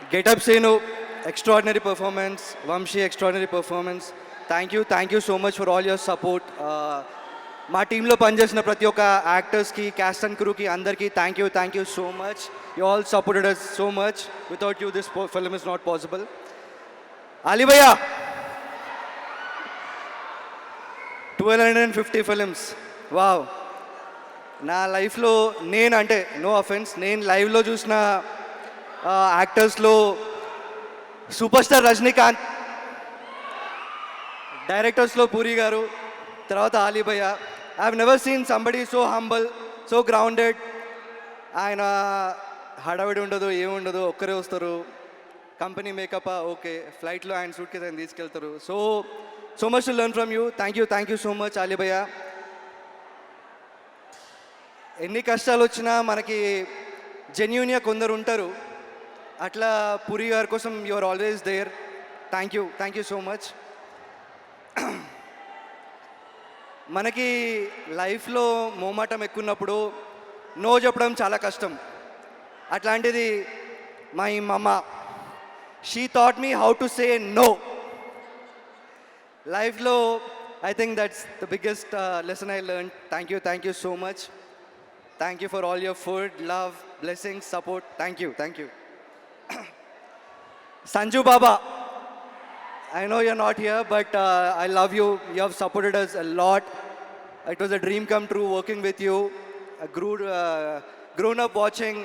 Get Up Senu, extraordinary performance. Vamshi, extraordinary performance. Thank you so much for all your support. మా టీంలో పనిచేసిన ప్రతి ఒక్క యాక్టర్స్కి caste and క్రూకి అందరికీ thank you so much. You all supported us so much. Without you this film is not possible. అలీభయ్య 1250 films, wow. నా లైఫ్లో నేను అంటే నో అఫెన్స్, నేను లైవ్లో చూసిన యాక్టర్స్లో సూపర్ స్టార్ రజనీకాంత్, డైరెక్టర్స్లో పూరి గారు, తర్వాత అలీభయ్య. I have never seen somebody so humble, so grounded. ఆయన హడావిడి ఉండదు, ఏముండదు, ఒక్కరే వస్తారు. కంపెనీ మేకప్ ఓకే, ఫ్లైట్లో ఆయన సూట్ కేసు ఆయన తీసుకెళ్తారు. So much to learn from you. Thank you so much అలీభయ్య. ఎన్ని కష్టాలు వచ్చినా మనకి జెన్యూన్గా కొందరు ఉంటారు. అట్లా పూరి గారి కోసం you are always there. Thank you so much. మనకి లైఫ్లో మోమాటం ఎక్కున్నప్పుడు నో చెప్పడం చాలా కష్టం. అట్లాంటిది my mamma, she thought me how to say no. లైఫ్లో I think that's the biggest lesson I learn. Thank you so much. Thank you for all your food, love, blessings, support. Thank you. Sanju Baba, I know you're not here, but I love you. You have supported us a lot. It was a dream come true working with you. I grown up watching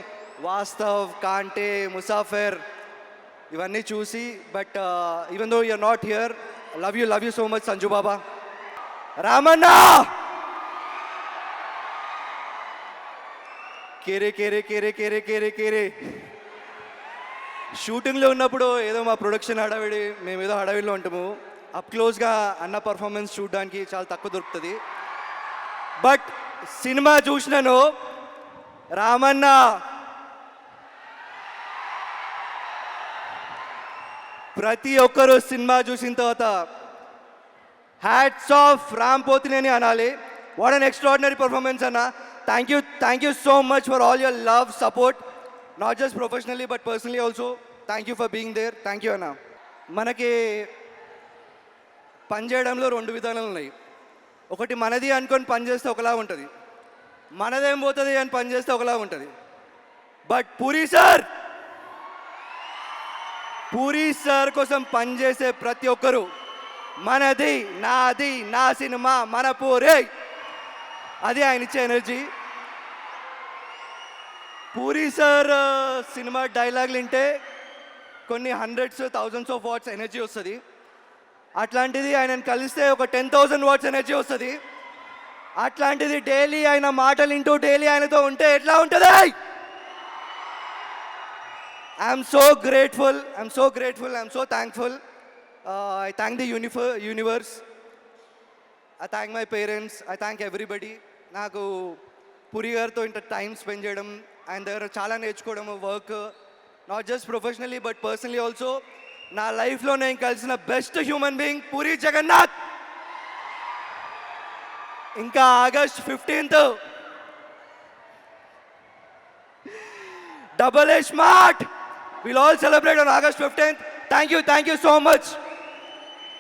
Vastav, Kante, Musafir, ivanni chusi. But even though you're not here, I love you so much, Sanju Baba. Ramanna! Kere. షూటింగ్లో ఉన్నప్పుడు ఏదో మా production హడావిడి, మేము ఏదో హడావిడిలో ఉంటాము. Up క్లోజ్గా అన్న పర్ఫార్మెన్స్ చూడడానికి చాలా తక్కువ దొరుకుతుంది. బట్ సినిమా చూసినాను, రామన్న ప్రతి ఒక్కరు సినిమా చూసిన తర్వాత హ్యాట్స్ ఆఫ్ రామ్ పోతినేని అనాలి. వాట్ అన్ ఎక్స్ట్రాడినరీ పర్ఫార్మెన్స్ అన్న. Thank you so much for all your love, support, not just professionally but personally also. Thank you for being there. Thank you అన్న. మనకి పనిచేయడంలో 2 విధానాలు ఉన్నాయి. ఒకటి మనది అనుకొని పనిచేస్తే ఒకలా ఉంటుంది, మనదేం పోతుంది అని పనిచేస్తే ఒకలా ఉంటుంది. బట్ పూరి సార్ కోసం పనిచేసే ప్రతి ఒక్కరు మనది, నాది, నా సినిమా, మన పూరే, అది ఆయన ఇచ్చే ఎనర్జీ. పూరి సార్ సినిమా డైలాగులు వింటే కొన్ని hundreds, thousands of watts energy వస్తుంది. అట్లాంటిది ఆయనను కలిస్తే ఒక 10,000 వాట్స్ ఎనర్జీ వస్తుంది. అట్లాంటిది డైలీ ఆయన మాటలు వింటూ డైలీ ఆయనతో ఉంటే ఎట్లా ఉంటుంది? I'm so grateful, I'm so thankful. I thank the universe, I thank my parents, I thank everybody. నాకు పూరి గారితో ఇంత టైం స్పెండ్ చేయడం, ఆయన దగ్గర చాలా నేర్చుకోవడం, work not just professionally but personally also. నా లైఫ్లో నేను కలిసిన best human being Puri Jagannadh. ఇంకా August 15th AA Smart, we'll all celebrate on August 15th. Thank you so much.